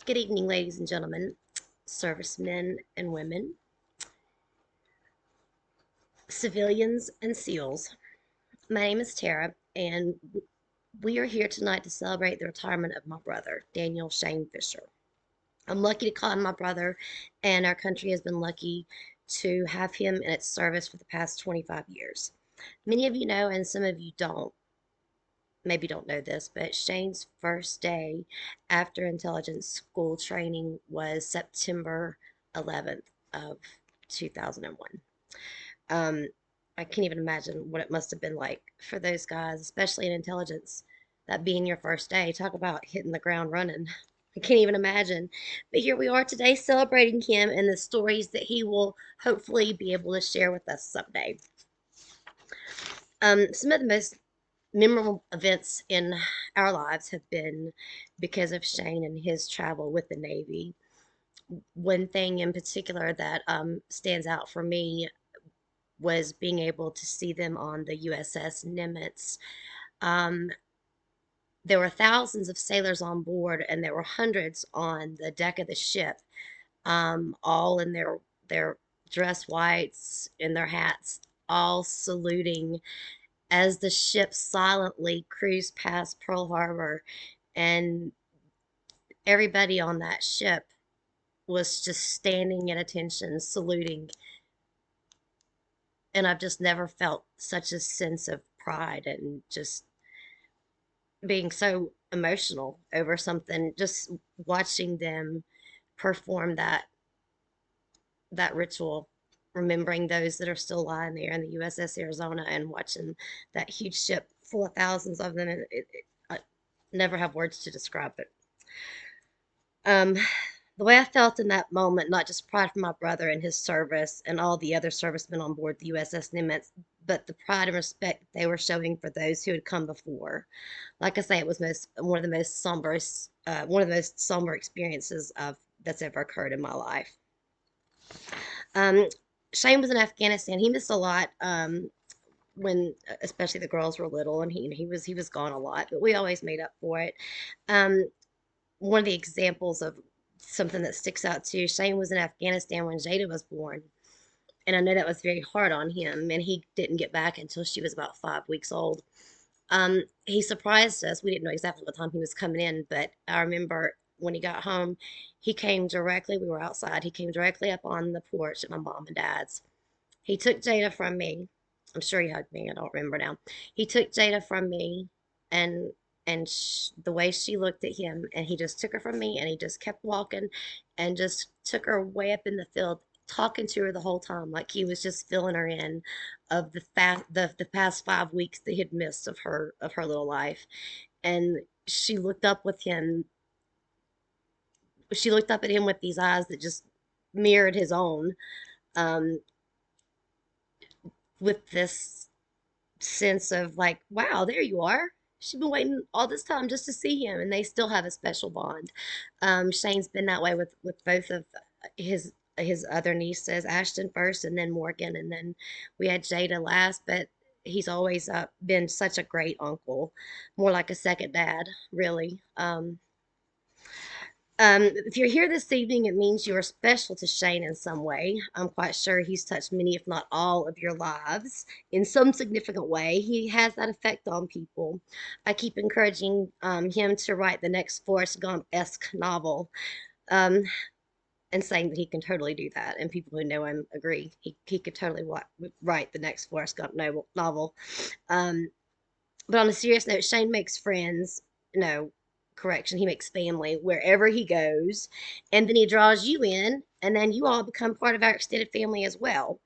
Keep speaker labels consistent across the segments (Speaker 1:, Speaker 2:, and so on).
Speaker 1: Good evening, ladies and gentlemen, servicemen and women, civilians and SEALs. My name is Tara, and we are here tonight to celebrate the retirement of my brother, Daniel Shane Fisher. I'm lucky to call him my brother, and our country has been lucky to have him in its service for the past 25 years. Many of you know, and some of you maybe don't know this, but Shane's first day after intelligence school training was September 11th of 2001. Um, I can't even imagine what it must have been like for those guys, especially in intelligence, that being your first day. Talk about hitting the ground running. I can't even imagine. But here we are today celebrating him and the stories that he will hopefully be able to share with us someday. Some of the most memorable events in our lives have been because of Shane and his travel with the Navy. One thing in particular that stands out for me was being able to see them on the USS Nimitz. Um, there were thousands of sailors on board, and there were hundreds on the deck of the ship, all in their dress whites and their hats, all saluting as the ship silently cruised past Pearl Harbor, and everybody on that ship was just standing at attention, saluting. And I've just never felt such a sense of pride and just being so emotional over something, just watching them perform that ritual, remembering those that are still lying there in the USS Arizona and watching that huge ship full of thousands of them. I never have words to describe it. Um, the way I felt in that moment, not just pride for my brother and his service and all the other servicemen on board the USS Nimitz, but the pride and respect they were showing for those who had come before. Like I say, it was one of the most somber experiences of that's ever occurred in my life. Um, Shane was in Afghanistan. He missed a lot when, especially the girls were little, and he was gone a lot. But we always made up for it. Um, One of the examples of something that sticks out too, Shane was in Afghanistan when Jada was born. And I know that was very hard on him, and he didn't get back until she was about 5 weeks old. He surprised us. We didn't know exactly what time he was coming in, but I remember when he got home, he came directly, we were outside, he came directly up on the porch at my mom and dad's. He took Jada from me. I'm sure he hugged me. I don't remember now. He took Jada from me, and the way she looked at him, and he just took her from me, and he just kept walking, and just took her way up in the field, talking to her the whole time, like he was just filling her in of the past 5 weeks that he'd missed of her little life. And she looked up with him. She looked up at him with these eyes that just mirrored his own, um, with this sense of like, wow, there you are. She's been waiting all this time just to see him, and they still have a special bond. Shane's been that way with both of his his other nieces, Ashton first, and then Morgan, and then we had Jada last. But he's always been such a great uncle, more like a second dad, really. If you're here this evening, it means you are special to Shane in some way. I'm quite sure he's touched many, if not all, of your lives in some significant way. He has that effect on people. I keep encouraging him to write the next Forrest Gump-esque novel, um, and saying that he can totally do that. And people who know him agree. He could totally write the next Forrest Gump novel. Um, but on a serious note, Shane makes friends. No, correction, he makes family wherever he goes. And then he draws you in, and then you all become part of our extended family as well.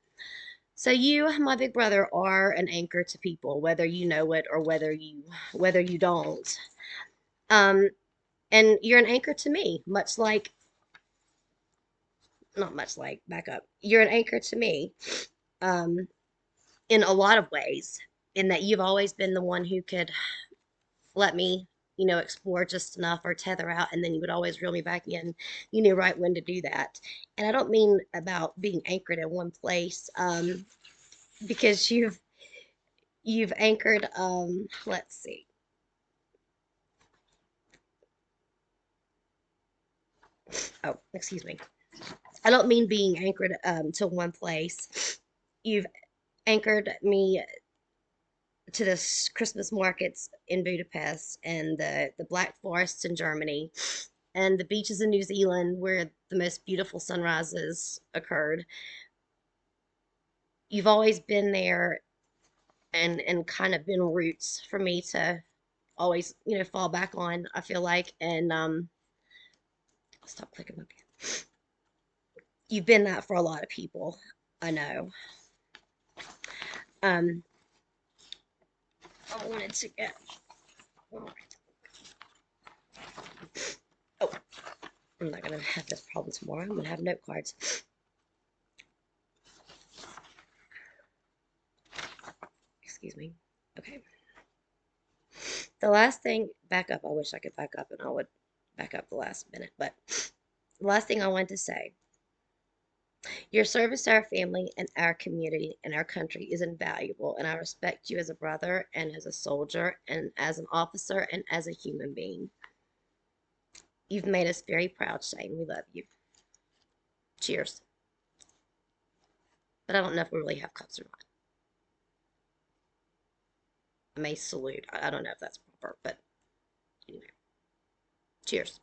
Speaker 1: So you, my big brother, are an anchor to people, whether you know it or whether you don't. Um, and you're an anchor to me, much like not much like back up. You're an anchor to me, um, in a lot of ways, in that you've always been the one who could let me, explore just enough or tether out, and then you would always reel me back in. You knew right when to do that. And I don't mean about being anchored in one place, because you've anchored. Let's see. Oh, excuse me. I don't mean being anchored to one place. You've anchored me to the Christmas markets in Budapest and the Black Forests in Germany and the beaches in New Zealand where the most beautiful sunrises occurred. You've always been there and kind of been roots for me to always, fall back on, I feel like. And I'll stop clicking my pen. You've been that for a lot of people, I know. Um, I wanted to get. Oh, I'm not gonna have this problem tomorrow. I'm gonna have note cards. Excuse me. Okay. The last thing, back up. I wish I could back up and I would back up the last minute. But the last thing I want to say, your service to our family and our community and our country is invaluable. And I respect you as a brother and as a soldier and as an officer and as a human being. You've made us very proud, Shane. We love you. Cheers. But I don't know if we really have cups or not. I may salute. I don't know if that's proper, but anyway. Cheers.